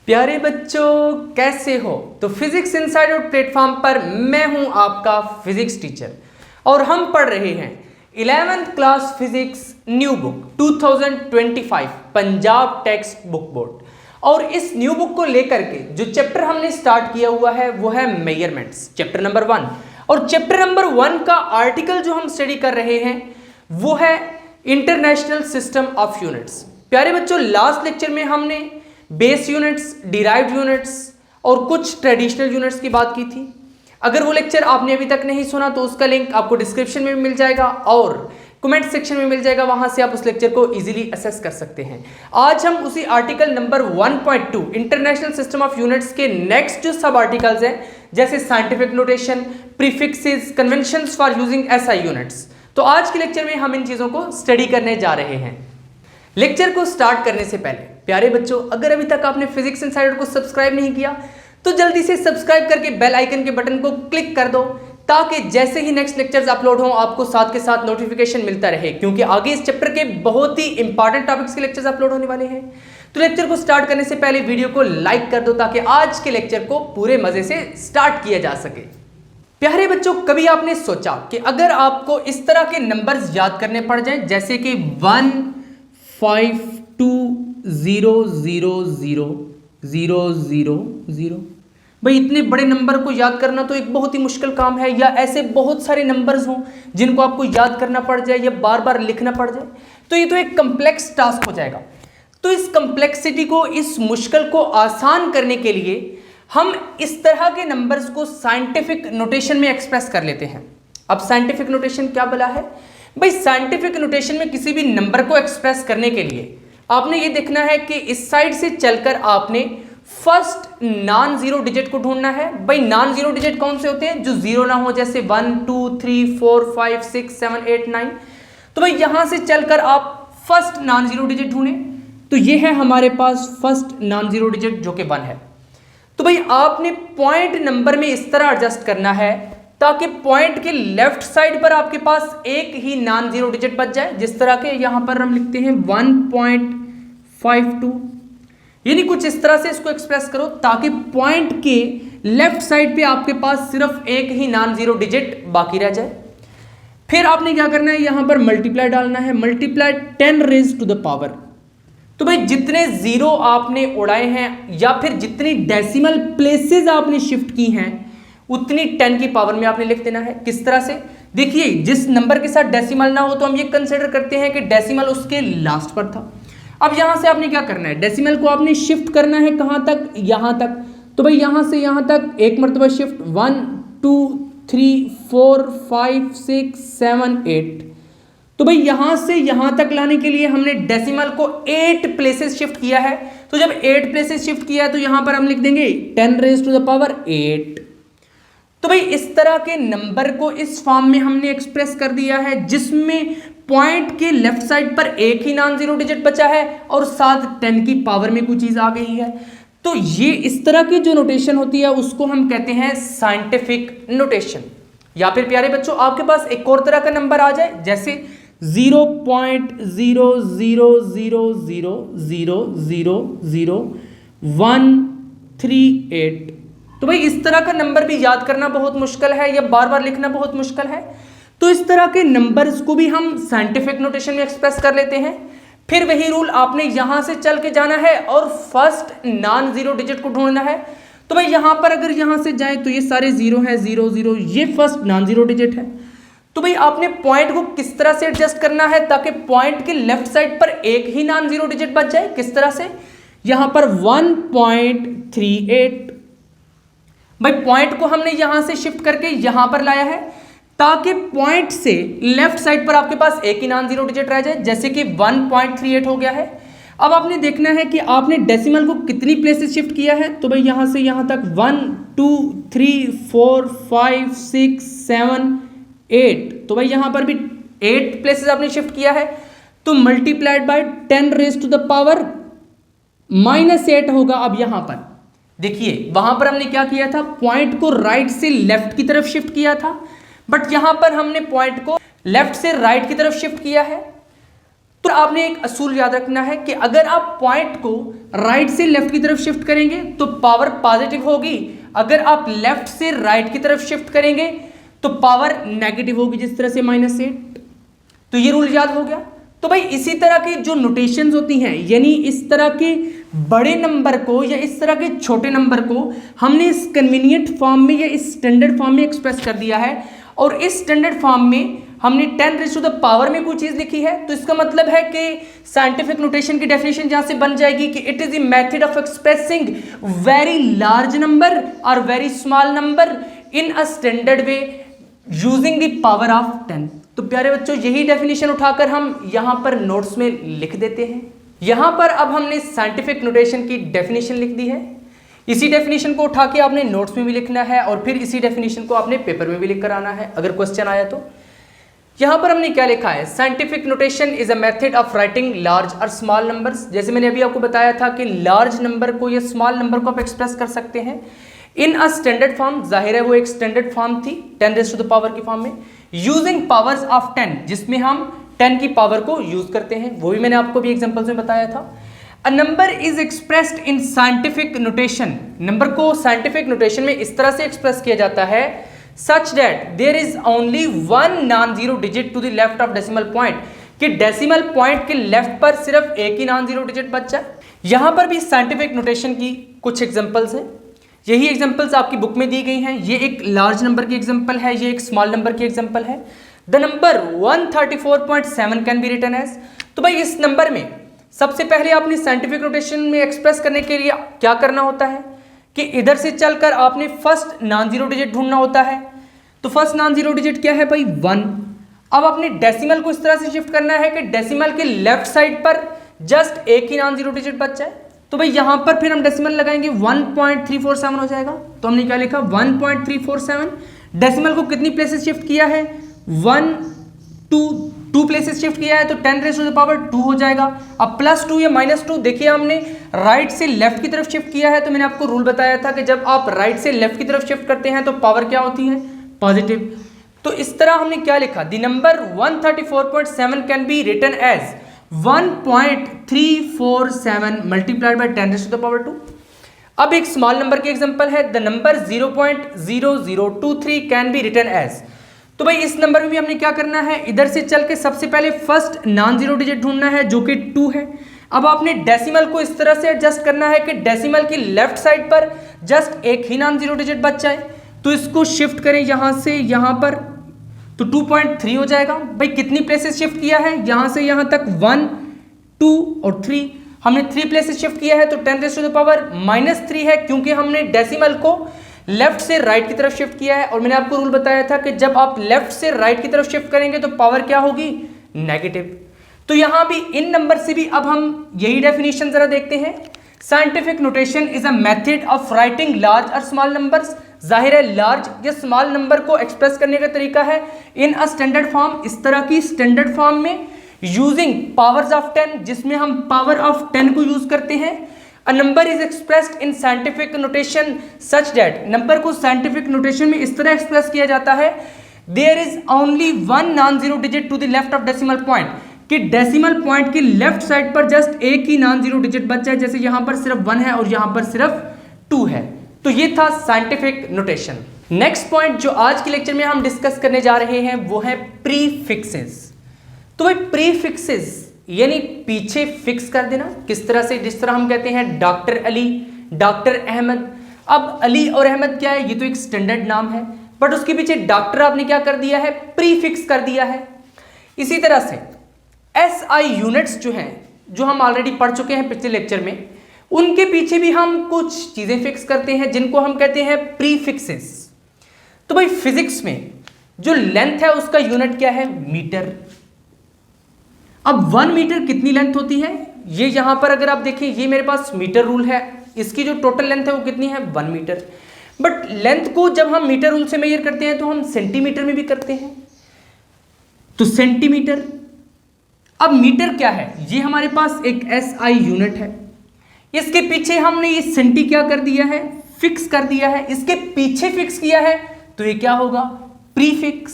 प्यारे बच्चों कैसे हो। तो फिजिक्स इनसाइडर प्लेटफॉर्म पर मैं हूं आपका फिजिक्स टीचर और हम पढ़ रहे हैं 11th class physics new book 2025 Punjab text book board. और इस न्यू बुक को लेकर के जो चैप्टर हमने स्टार्ट किया हुआ है वो है मेजरमेंट्स, चैप्टर नंबर 1। और चैप्टर नंबर 1 का आर्टिकल जो हम स्टडी कर रहे हैं वो है इंटरनेशनल सिस्टम ऑफ यूनिट्स। प्यारे बच्चों लास्ट लेक्चर में हमने बेस यूनिट्स, डिराइव्ड यूनिट्स और कुछ ट्रेडिशनल यूनिट्स की बात की थी। अगर वो लेक्चर आपने अभी तक नहीं सुना तो उसका लिंक आपको डिस्क्रिप्शन में मिल जाएगा और कमेंट सेक्शन में मिल जाएगा, वहां से आप उस लेक्चर को इजीली असेस कर सकते हैं। आज हम उसी article number 1.2 international system of units के नेक्स्ट जो सब आर्टिकल्स हैं जैसे scientific notation, prefixes, conventions for using SI units, तो आज के लेक्चर में हम इन चीजों को स्टडी करने जा रहे हैं। लेक्चर को स्टार्ट करने से पहले प्यारे बच्चों अगर अभी तक आपने फिजिक्स इनसाइडर को सब्सक्राइब नहीं किया तो जल्दी से सब्सक्राइब करके बेल आइकन के बटन को क्लिक कर दो ताकि जैसे ही नेक्स्ट लेक्चर्स अपलोड हों आपको साथ के साथ नोटिफिकेशन मिलता रहे, क्योंकि आगे इस चैप्टर के बहुत ही इंपॉर्टेंट टॉपिक्स के लेक्चर्स अपलोड होने वाले हैं। तो लेक्चर को स्टार्ट करने से पहले वीडियो को लाइक कर दो ताकि आज के लेक्चर को पूरे मजे से स्टार्ट किया जा सके। प्यारे बच्चों कभी आपने सोचा कि अगर आपको इस तरह के नंबर्स याद करने पड़ जाएं जैसे कि 1 5 2 0 0 0 0 0 0, भाई इतने बड़े नंबर को याद करना तो एक बहुत ही मुश्किल काम है। या ऐसे बहुत सारे नंबर्स हों जिनको आपको याद करना पड़ जाए या बार बार लिखना पड़ जाए तो ये तो एक कम्प्लेक्स टास्क हो जाएगा। तो इस कम्प्लेक्सिटी को, इस मुश्किल को आसान करने के लिए हम इस तरह के नंबर्स को साइंटिफिक नोटेशन में एक्सप्रेस कर लेते हैं। अब साइंटिफिक नोटेशन क्या बला है भाई? साइंटिफिक नोटेशन में किसी भी नंबर को एक्सप्रेस करने के लिए आपने ये देखना है कि इस साइड से चलकर आपने फर्स्ट नॉन जीरो डिजिट को ढूंढना है। भाई नॉन जीरो डिजिट कौन से होते हैं? जो जीरो ना हो, जैसे 1 2 3 4 5 6 7 8 9। तो भाई यहां से चलकर आप फर्स्ट नॉन जीरो डिजिट ढूंढें तो ये है हमारे पास फर्स्ट नॉन जीरो डिजिट जो कि 1 है। तो भाई आपने पॉइंट नंबर में इस तरह एडजस्ट करना है ताकि पॉइंट के लेफ्ट साइड पर आपके पास एक ही नॉन जीरो डिजिट बच जाए। जिस तरह के यहां पर हम लिखते हैं 1.52, यानी कुछ इस तरह से इसको एक्सप्रेस करो ताकि पॉइंट के लेफ्ट साइड पे आपके पास सिर्फ एक ही नॉन जीरो डिजिट बाकी रह जाए। फिर आपने क्या करना है, यहां पर मल्टीप्लाई डालना है, multiply 10 raise to the power. तो भाई जितने जीरो आपने उड़ाए हैं या फिर जितनी डेसिमल प्लेसेस आपने शिफ्ट की हैं उतनी 10 की पावर में आपने लिख देना है। किस तरह से? देखिए जिस नंबर के साथ डेसिमल ना हो तो हम ये कंसिडर करते हैं कि डेसिमल उसके लास्ट पर था। अब यहां से आपने क्या करना है, डेसिमल को आपने शिफ्ट करना है कहां तक? यहां तक। तो भाई यहां से यहां तक एक मरतबा शिफ्ट 1 2 3 4 5 6 7 8। तो भाई यहां से यहां तक लाने के लिए हमने डेसिमल को 8 प्लेसेस शिफ्ट किया है। तो जब 8 प्लेसेस शिफ्ट किया है तो यहां पर हम लिख देंगे 10 रेज टू द पावर 8। तो भाई इस तरह के नंबर को इस फॉर्म में हमने एक्सप्रेस कर दिया है जिसमें पॉइंट के लेफ्ट साइड पर एक ही नॉन जीरो डिजिट बचा है और साथ 10 की पावर में कोई चीज आ गई है। तो ये इस तरह की जो नोटेशन होती है उसको हम कहते हैं साइंटिफिक नोटेशन। या फिर प्यारे बच्चों आपके पास एक और तरह का नंबर आ जाए जैसे 0.000000138। तो भाई इस तरह का नंबर भी याद करना बहुत मुश्किल है या बार बार लिखना बहुत मुश्किल है। तो इस तरह के नंबर्स को भी हम साइंटिफिक नोटेशन में एक्सप्रेस कर लेते हैं। फिर वही रूल आपने यहां से चल के जाना है और फर्स्ट नॉन जीरो डिजिट को ढूंढना है। तो भाई यहां पर अगर यहां से जाए तो ये सारे जीरो है, 0 0, ये फर्स्ट नॉन जीरो डिजिट है। तो भाई आपने पॉइंट को किस तरह से एडजस्ट करना है ताकि पॉइंट के लेफ्ट साइड पर एक ही नॉन जीरो डिजिट बच जाए। किस तरह से? यहां पर 1.38। भाई पॉइंट को हमने यहां से शिफ्ट करके यहां पर लाया है ताकि पॉइंट से लेफ्ट साइड पर आपके पास एक ही नॉन जीरो डिजिट रह जाए, जैसे कि 1.38 हो गया है। अब आपने देखना है कि आपने डेसिमल को कितनी प्लेसेस शिफ्ट किया है। तो भाई यहां से यहां तक 1 2 3 4 5 6 7 8। तो भाई यहां पर भी 8 प्लेसेस आपने शिफ्ट किया है। तो multiplied by 10 raise to the power -8 होगा। अब यहां पर देखिए वहां पर हमने क्या किया था, पॉइंट को राइट से लेफ्ट की तरफ शिफ्ट किया था, बट यहां पर हमने पॉइंट को लेफ्ट से राइट की तरफ शिफ्ट किया है। तो आपने एक असूल याद रखना है कि अगर आप पॉइंट को राइट से लेफ्ट की तरफ शिफ्ट करेंगे तो पावर पॉजिटिव होगी, अगर आप लेफ्ट से राइट की तरफ शिफ्ट करेंगे तो पावर नेगेटिव होगी, जिस तरह से -8। तो ये रूल याद हो गया। तो भाई इसी तरह की जो नोटेशंस होती हैं, यानी इस तरह के बड़े नंबर को या इस तरह के छोटे नंबर को हमने इस कन्वीनियंट फॉर्म में या इस स्टैंडर्ड फॉर्म में एक्सप्रेस कर दिया है, और इस स्टैंडर्ड फॉर्म में हमने 10⁻⁴ में कोई चीज लिखी है, तो इसका मतलब है कि साइंटिफिक नोटेशन की डेफिनेशन जहां से बन जाएगी कि it is the method of expressing very large number और very small number in a standard way using the power of 10। तो प्यारे बच्चों, यही डेफिनेशन उठाकर हम यहां पर नोट्स में लिख देते हैं। यहां पर अब हमने साइंटिफिक नोटेशन की डेफिनेशन लिख दी है। इसी डेफिनेशन को उठा के आपने नोट्स में भी लिखना है और फिर इसी डेफिनेशन को आपने पेपर में भी लिख कर आना है अगर क्वेश्चन आया तो। यहां पर हमने क्या लिखा है, scientific notation is a method of writing large और स्मॉल नंबर्स। जैसे मैंने अभी आपको बताया था कि लार्ज नंबर को या स्मॉल नंबर को आप एक्सप्रेस कर सकते हैं इन अ स्टैंडर्ड फॉर्म। जाहिर है वो एक स्टैंडर्ड फॉर्म थी 10⁻⁴ की फॉर्म में, यूजिंग पावर्स ऑफ 10, जिसमें हम 10 की पावर को यूज करते हैं। वो भी मैंने आपको भी एग्जांपल्स में बताया था। अ number is expressed in scientific notation, number को साइंटिफिक नोटेशन में इस तरह से एक्सप्रेस किया जाता है such that there is only one non-zero digit to the left of decimal point, कि डेसिमल पॉइंट के लेफ्ट पर सिर्फ एक ही नॉन जीरो डिजिट बच जाए। यहां पर भी साइंटिफिक नोटेशन की कुछ एग्जांपल्स हैं, यही एग्जांपल्स आपकी बुक में दी गई हैं। ये एक लार्ज नंबर की एग्जांपल है, ये एक स्मॉल नंबर की एग्जांपल है। The number 134.7 can be written as. तो भाई इस नंबर में सबसे पहले आपने साइंटिफिक नोटेशन में एक्सप्रेस करने के लिए क्या करना होता है कि इधर से चलकर आपने फर्स्ट नॉन जीरो डिजिट ढूंढना होता है। तो फर्स्ट नॉन जीरो डिजिट क्या है भाई, 1। अब आपने डेसिमल को इस तरह से शिफ्ट करना है कि डेसिमल के लेफ्ट साइड पर जस्ट एक ही नॉन जीरो डिजिट बच जाए। तो भाई यहां पर फिर हम डेसिमल लगाएंगे, 1.347 हो जाएगा। तो हमने क्या लिखा, 1.347। डेसिमल को कितनी प्लेसेस शिफ्ट किया है, 2 प्लेसेस शिफ्ट किया है, तो 10⁻² हो जाएगा। अब +2 या -2, देखिए हमने राइट से लेफ्ट की तरफ शिफ्ट किया है, तो मैंने आपको रूल बताया था कि जब आप राइट से लेफ्ट की तरफ शिफ्ट करते हैं तो पावर क्या होती है, पॉजिटिव। तो इस तरह हमने क्या लिखा, the number 134.7 can be written as 1.347 multiplied by 10⁻²। अब एक स्मॉल नंबर की एग्जांपल है, the number 0.0023 can be written as. तो भाई इस नंबर में भी हमने क्या करना है, इधर से चल के सबसे पहले फर्स्ट नॉन जीरो डिजिट ढूंढना है जो कि 2 है। अब आपने डेसिमल को इस तरह से एडजस्ट करना है कि डेसिमल की लेफ्ट साइड पर जस्ट एक ही नॉन जीरो डिजिट बच जाए। तो इसको शिफ्ट करें यहां से यहां पर, तो 2.3 हो जाएगा। भाई कितनी प्लेसेस शिफ्ट किया है, यहां से यहां तक 1, 2 और 3, हमने 3 प्लेसेस शिफ्ट किया है। तो 10⁻³ है, क्योंकि हमने डेसिमल को लेफ्ट से राइट की तरफ शिफ्ट किया है। और मैंने आपको रूल बताया था कि जब आप लेफ्ट से राइट की तरफ शिफ्ट करेंगे तो पावर क्या होगी, नेगेटिव। तो यहां भी इन नंबर से भी अब हम यही डेफिनेशन जरा देखते हैं। Scientific notation is a method of writing large और स्मॉल नंबर्स। जाहिर है लार्ज या स्मॉल नंबर को एक्सप्रेस करने का तरीका है इन अ स्टैंडर्ड फॉर्म, इस तरह की स्टैंडर्ड फॉर्म में, यूजिंग पावर्स ऑफ 10, जिसमें हम पावर ऑफ 10 को यूज करते हैं। A number is expressed in scientific notation such that, number को साइंटिफिक नोटेशन में इस तरह एक्सप्रेस किया जाता है, there is only one non zero digit to the left of decimal point, कि डेसिमल पॉइंट की लेफ्ट साइड पर जस्ट एक ही नॉन जीरो डिजिट बच जाए। जैसे यहां पर सिर्फ 1 है और यहां पर सिर्फ 2 है। तो ये था साइंटिफिक नोटेशन। नेक्स्ट पॉइंट जो आज के लेक्चर में हम डिस्कस करने जा रहे हैं वो है प्रीफिक्सेस। तो भाई प्रीफिक्सेस यानी पीछे फिक्स कर देना, किस तरह से, जिस तरह हम कहते हैं डॉक्टर अली, डॉक्टर अहमद। अब अली और अहमद क्या है, ये तो एक स्टैंडर्ड नाम है, बट उसके पीछे डॉक्टर आपने क्या कर दिया है, प्रीफिक्स कर दिया है। इसी तरह से SI यूनिट्स जो हैं, जो हम ऑलरेडी पढ़ चुके हैं पिछले लेक्चर में, उनके पीछे भी हम कुछ चीजें फिक्स करते हैं जिनको हम कहते हैं प्रीफिक्सेस। तो भाई फिजिक्स में जो लेंथ है उसका यूनिट क्या है, मीटर। अब 1 मीटर कितनी लेंथ होती है, ये यहां पर अगर आप देखें, ये मेरे पास मीटर रूल है, इसकी जो टोटल लेंथ है वो कितनी है, 1 मीटर। बट लेंथ को जब हम मीटर रूल से मेजर करते हैं तो हम सेंटीमीटर में भी करते हैं, तो सेंटीमीटर। अब मीटर क्या है, ये हमारे पास एक SI यूनिट है, इसके पीछे हमने ये सेंटी क्या कर दिया है, फिक्स कर दिया है, इसके पीछे फिक्स किया है, तो ये क्या होगा, प्रीफिक्स।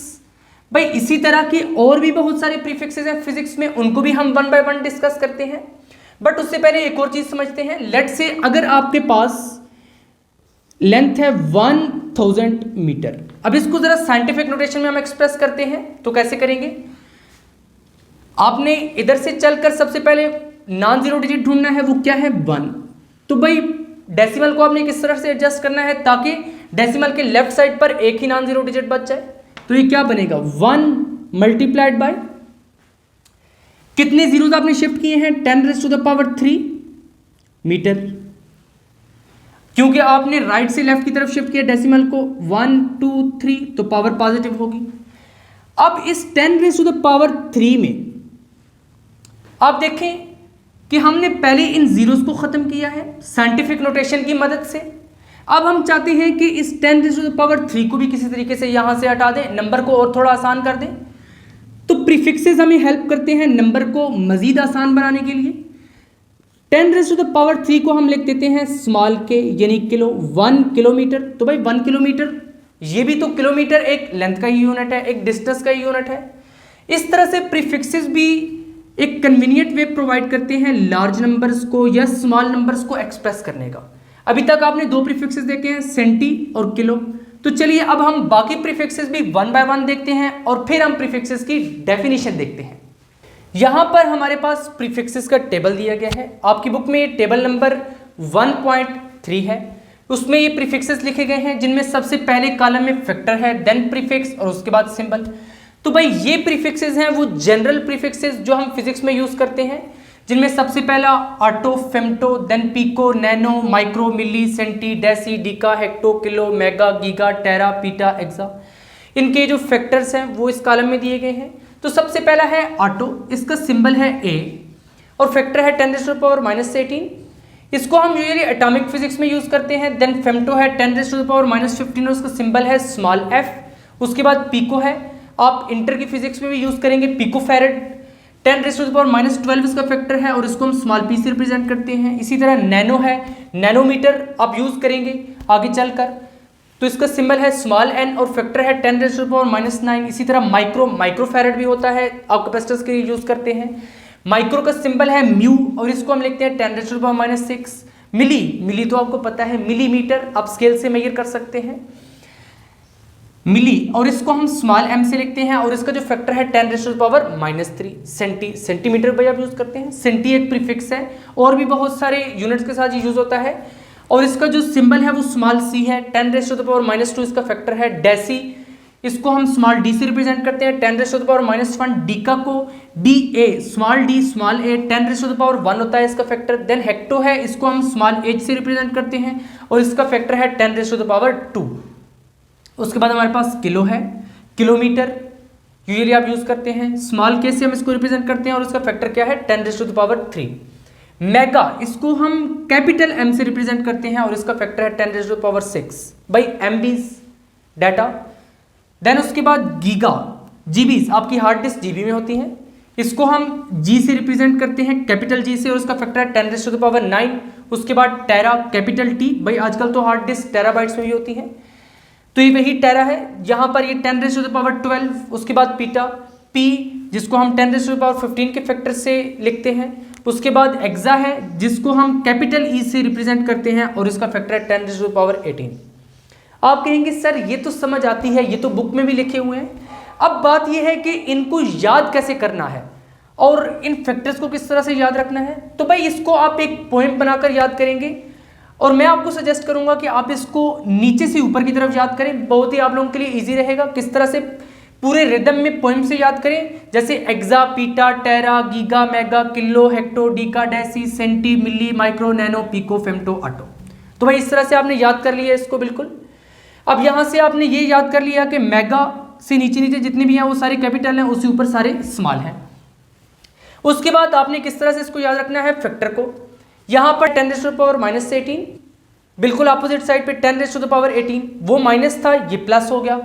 भाई इसी तरह की और भी बहुत सारे प्रीफिक्सेस हैं फिजिक्स में, उनको भी हम वन बाय वन डिस्कस करते हैं। बट उससे पहले एक और चीज समझते हैं। लेट से अगर आपके पास लेंथ है 1000 मीटर, अब इसको जरा साइंटिफिक नोटेशन में हम एक्सप्रेस करते हैं, तो कैसे करेंगे? आपने इधर से चलकर सबसे पहले नॉन जीरो डिजिट ढूंढना है, वो क्या है 1। तो भाई डेसिमल को आपने किस तरह से एडजस्ट करना है ताकि डेसिमल के लेफ्ट साइड पर एक ही नॉन जीरो डिजिट बच जाए। तो ये क्या बनेगा 1 मल्टीप्लाइड बाय कितने जीरोस आपने शिफ्ट किए हैं 10⁻³ मीटर, क्योंकि आपने राइट से लेफ्ट की तरफ शिफ्ट किया डेसिमल को 1 2 3 तो पावर पॉजिटिव होगी। अब इस 10⁻³ में आप देखें कि हमने पहले इन जीरोस को खत्म किया है साइंटिफिक नोटेशन की मदद से। अब हम चाहते हैं कि इस 10⁻³ को भी किसी तरीके से यहां से हटा दें, नंबर को और थोड़ा आसान कर दें। तो प्रीफिक्सेस हमें हेल्प करते हैं नंबर को मजीद आसान बनाने के लिए। 10⁻³ को हम लिख देते हैं स्मॉल के यानी किलो, 1 किलोमीटर। तो भाई 1 किलोमीटर ये भी तो किलोमीटर एक लेंथ का ही यूनिट है, एक डिस्टेंस का ही यूनिट है। इस तरह से प्रीफिक्सेस भी एक कन्वीनियंट वे प्रोवाइड करते हैं लार्ज नंबर्स को या स्मॉल नंबर्स को एक्सप्रेस करने का। अभी तक आपने दो प्रीफिक्सेस देखे हैं, सेंटी और किलो। तो चलिए अब हम बाकी प्रीफिक्सेस भी वन बाय वन देखते हैं और फिर हम प्रीफिक्सेस की डेफिनेशन देखते हैं। यहां पर हमारे पास प्रीफिक्सेस का टेबल दिया गया है। आपकी बुक में ये टेबल नंबर 1.3 है। उसमें ये प्रीफिक्सेस लिखे गए हैं जिनमें सबसे पहले कॉलम में फैक्टर है, देन प्रीफिक्स और उसके बाद सिंबल। तो भाई ये प्रीफिक्सेस हैं वो जनरल प्रीफिक्सेस जो हम फिजिक्स में यूज करते हैं, जिनमें सबसे पहला atto, femto, then pico, nano, micro, milli, centi, deci, deca, hecto, kilo, mega, giga, tera, peta, exa. इनके जो फैक्टर्स हैं वो इस कॉलम में दिए गए हैं। तो सबसे पहला है ऑटो, इसका सिंबल है ए और फैक्टर है 10⁻⁻18। इसको हम यूजुअली एटॉमिक फिजिक्स में यूज करते हैं। देन फेम्टो है 10⁻⁻15 और उसका सिंबल है स्मॉल एफ। उसके बाद पिको है, आप इंटर की फिजिक्स में भी यूज करेंगे, पिको फैरेड। 10⁻12 इसका फैक्टर है और इसको हम स्मॉल पी से रिप्रेजेंट करते हैं। इसी तरह नैनो है, नैनोमीटर आप यूज करेंगे आगे चलकर, तो इसका सिंबल है स्मॉल एन और फैक्टर है 10⁻⁹। इसी तरह माइक्रो, माइक्रो फैरेड भी होता है, आप कैपेसिटर्स के लिए यूज करते हैं। माइक्रो का सिंबल है म्यू और इसको हम लिखते हैं 10⁻⁻6। मिली, मिली तो आपको पता है मिलीमीटर, आप स्केल से मेजर कर सकते हैं मिली, और इसको हम स्मॉल एम से लिखते हैं और इसका जो फैक्टर है 10⁻⁻3। सेंटी, सेंटीमीटर भाई आप यूज करते हैं। सेंटी एक प्रीफिक्स है और भी बहुत सारे यूनिट्स के साथ यूज होता है और इसका जो सिंबल है वो स्मॉल सी है। 10⁻⁻2 इसका फैक्टर है। डेसी, इसको हम स्मॉल डी से रिप्रेजेंट करते हैं 10⁻⁻1। डीका को D A, small D small A, 10⁻1 होता है इसका फैक्टर। देन हेक्टो है, इसको हम स्मॉल एच से रिप्रेजेंट करते हैं और इसका फैक्टर है 10⁻2। उसके बाद हमारे पास किलो है, किलोमीटर यूजुअली आप यूज करते हैं। स्मॉल के से हम इसको रिप्रेजेंट करते हैं और इसका फैक्टर क्या है 10⁻3। मेगा, इसको हम कैपिटल एम से रिप्रेजेंट करते हैं और इसका फैक्टर है 10⁻6 बाई एमबीज डाटा। देन उसके बाद गीगा, जीबीज, आपकी हार्ड डिस्क जीबी में होती है, इसको हम जी से रिप्रेजेंट करते हैं कैपिटल जी से और उसका फैक्टर है 10⁻9। उसके बाद टेरा, कैपिटल टी, भाई आजकल तो हार्ड डिस्क टेराबाइट्स में भी होती है तो ये वही टेरा है। यहाँ पर ये 10⁻12। उसके बाद पीटा, पी जिसको हम 10⁻15 के फैक्टर से लिखते हैं। उसके बाद एक्सा है जिसको हम कैपिटल ई से रिप्रेजेंट करते हैं और इसका फैक्टर है 10⁻18। आप कहेंगे सर ये तो समझ आती है, ये तो बुक में भी लिखे हुए हैं। अब बात ये है कि इनको याद कैसे करना है और इन फैक्टर्स को किस तरह से याद रखना है। तो भाई इसको आप एक पोएम बनाकर याद करेंगे और मैं आपको सजेस्ट करूंगा कि आप इसको नीचे से ऊपर की तरफ याद करें, बहुत ही आप लोगों के लिए इजी रहेगा। किस तरह से पूरे रिदम में पोएम से याद करें, जैसे exa, peta, tera, giga, mega, kilo, hecto, deca, deci, centi, milli, micro, nano, pico, femto, atto. तो भाई इस तरह से आपने याद कर लिया इसको बिल्कुल। अब यहां से आपने ये याद कर लिया कि मेगा से नीचे नीचे जितने भी हैं वो सारे कैपिटल हैं, उसके ऊपर सारे स्मॉल हैं। उसके बाद आपने किस तरह से इसको याद रखना है फैक्टर को। यहां पर 10⁻−18, बिल्कुल अपोजिट साइड पे 10⁻18, वो माइनस था ये प्लस हो गया।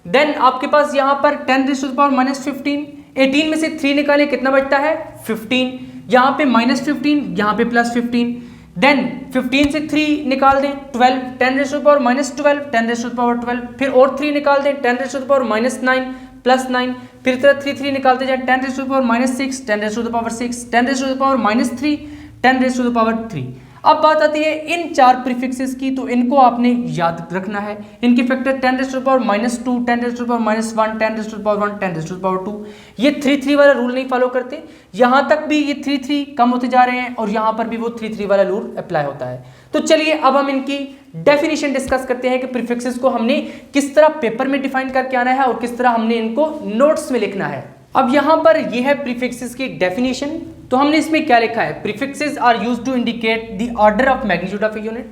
देन आपके पास यहां पर 10⁻−15, 18 में से 3 निकालें कितना बचता है 15, यहां पे -15, यहां पे +15। देन 15 से 3 निकाल दें 12, 10⁻−12, 10⁻12, फिर और 3 निकाल दें 10⁻−9, +9, फिर तरह 3 3 निकालते जाए, 10 raise to the power -6, 10 raise to the power 6, 10 raise to the power -3, 10 raise to the power 3। अब बात आती है इन 4 प्रीफिक्सेस की, तो इनको आपने याद रखना है। इनके factor 10 raise to the power -2, 10 raise to the power -1, 10 raise to the power 1, 10 raise to the power 2। ये 3 3 वाला रूल नहीं फॉलो करते, यहाँ तक भी ये 3 3 कम होते जा रहे हैं और यहाँ पर भी वो 3 3 वाला रूल अप्लाई होता है। तो चलिए अब हम इनकी डेफिनेशन डिस्कस करते हैं कि प्रीफिक्सेस को हमने किस तरह पेपर में डिफाइन करके आना है और किस तरह हमने इनको नोट्स में लिखना है। अब यहाँ पर यह है प्रीफिक्सेस की डेफिनेशन। तो हमने इसमें क्या लिखा है, prefixes are used to indicate the order of magnitude of a unit.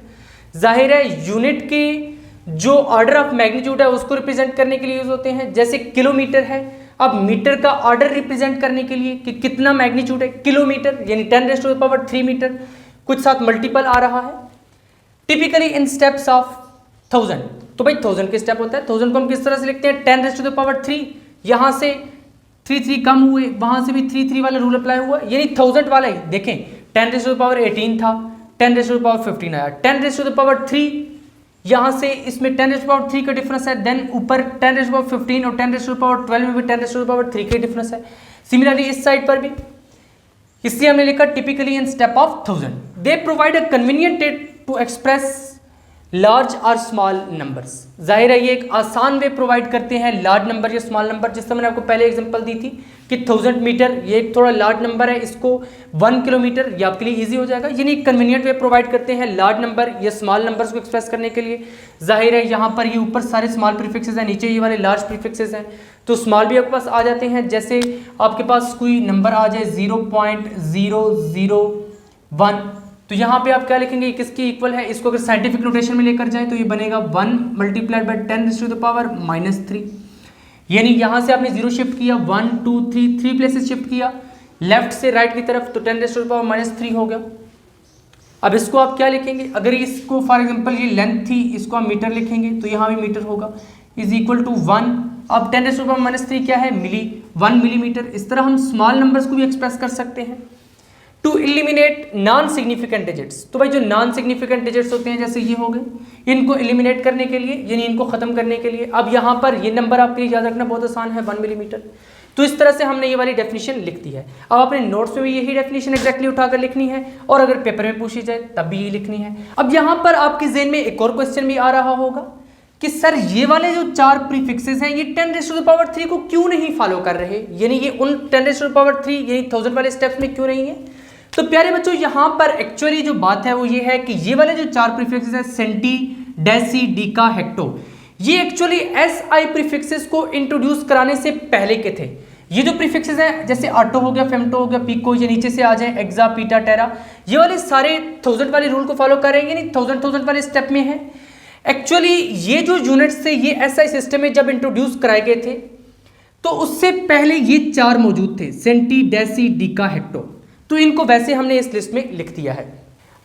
जाहिर है यूनिट के जो ऑर्डर ऑफ मैग्नीट्यूड है उसको रिप्रेजेंट करने के लिए यूज होते हैं। जैसे किलोमीटर है, अब मीटर का ऑर्डर रिप्रेजेंट करने के लिए कि कितना मैग्नीट्यूड है, किलोमीटर यानी 10 raise to the power 3 metre, कुछ साथ मल्टीपल आ रहा है। टिपिकली इन स्टेप्स ऑफ 1000, तो भाई 1000 के स्टेप होता है। 1000 को हम किस तरह से लिखते हैं, 10 रेज़ टू द पावर 3, यहाँ से 3 3 कम हुए, वहां से भी 3 3 वाला रूल अप्लाई हुआ, यानी 1000 वाला ही देखें। 10 रेज़ टू द पावर 18 था, 10 रेज़ टू द पावर 15 आया, 10 रेज़ टू द पावर 3, यहाँ से इसमें 10 रेज़ टू द पावर 3 का डिफरेंस है, देन ऊपर 10 रेज़ टू द पावर 15 और 10 रेज़ टू द पावर 12 में भी 10 रेज़ टू द पावर 3 का डिफरेंस है। सिमिलरली इस साइड पर भी, इसलिए हमने लिखा typically in step of 1000 they provide a convenient way to express large और स्मॉल नंबर्स। जाहिर है ये एक आसान वे प्रोवाइड करते हैं लार्ज नंबर या स्मॉल नंबर, जिससे मैंने आपको पहले एग्जांपल दी थी कि 1000 मीटर ये एक थोड़ा लार्ज नंबर है, इसको 1 किलोमीटर ये आपके लिए इजी हो जाएगा। यानी एक कन्वीनियंट वे प्रोवाइड करते हैं लार्ज नंबर या स्मॉल नंबर्स को एक्सप्रेस करने के लिए। जाहिर है यहाँ पर ये ऊपर सारे स्मॉल प्रीफिक्सेस हैं, नीचे ये वाले लार्ज प्रीफिक्सेस हैं, तो स्मॉल भी आपके पास आ जाते हैं। जैसे आपके पास कोई नंबर आ जाए 0.001, तो यहाँ पे आप क्या लिखेंगे, किसकी इक्वल है, इसको अगर साइंटिफिक नोटेशन में लेकर जाए तो ये बनेगा 1 multiplied by 10 raise to the power -3। यानी यहाँ से आपने 0 शिफ्ट किया, 1 2 3 प्लेसेस शिफ्ट किया लेफ्ट से राइट की तरफ, तो 10 रेज़ टू द पावर -3 हो गया। अब इसको आप क्या लिखेंगे, अगर इसको फॉर एग्जांपल ये लेंथ थी, इसको आप मीटर लिखेंगे तो यहाँ भी मीटर होगा, इज इक्वल टू 1। अब 10 रेज़ टू द पावर -3 क्या है, 1 मिलीमीटर। इस तरह हम स्मॉल नंबर्स को भी एक्सप्रेस कर सकते हैं। To eliminate non significant digits, तो भाई जो नॉन सिग्निफिकेंट डिजिट्स होते हैं जैसे ये हो गए, इनको एलिमिनेट करने के लिए यानी इनको खत्म करने के लिए, अब यहाँ पर ये नंबर आपके लिए याद रखना बहुत आसान है, 1 मिलीमीटर। तो इस तरह से हमने ये वाली डेफिनेशन लिख दी है। अब अपने नोट्स में भी यही डेफिनेशन एग्जैक्टली उठाकर लिखनी है, और अगर पेपर में पूछी जाए तब भी यही लिखनी है। अब यहाँ पर आपके ज़हन में एक और क्वेश्चन भी आ रहा होगा कि सर ये वाले जो 4 प्रीफिक्सेस हैं ये 10 रेज़ टू द पावर 3 को क्यों नहीं फॉलो कर रहे, यानी ये उन 10 रेज़ टू द पावर 3 यानी 1000 वाले स्टेप्स में क्यों नहीं है। तो प्यारे बच्चों यहाँ पर एक्चुअली जो बात है वो ये है कि ये वाले जो 4 प्रीफिक्सेस हैं, सेंटी, डेसी, डीका, हेक्टो, ये एक्चुअली एसआई प्रीफिक्सेस को इंट्रोड्यूस कराने से पहले के थे। ये जो प्रीफिक्सेस हैं जैसे ऑटो हो गया, फेम्टो हो गया, पीको, ये नीचे से आ जाए एक्सा, पीटा, टेरा, ये वाले सारे 1000 वाले रूल को फॉलो करेंगे, नहीं 1000 वाले स्टेप में है। एक्चुअली ये जो यूनिट्स थे ये एसआई सिस्टम में जब इंट्रोड्यूस कराए गए थे तो उससे पहले ये 4 मौजूद थे, सेंटी, डेसी, डीका, हेक्टो, तो इनको वैसे हमने इस लिस्ट में लिख दिया है।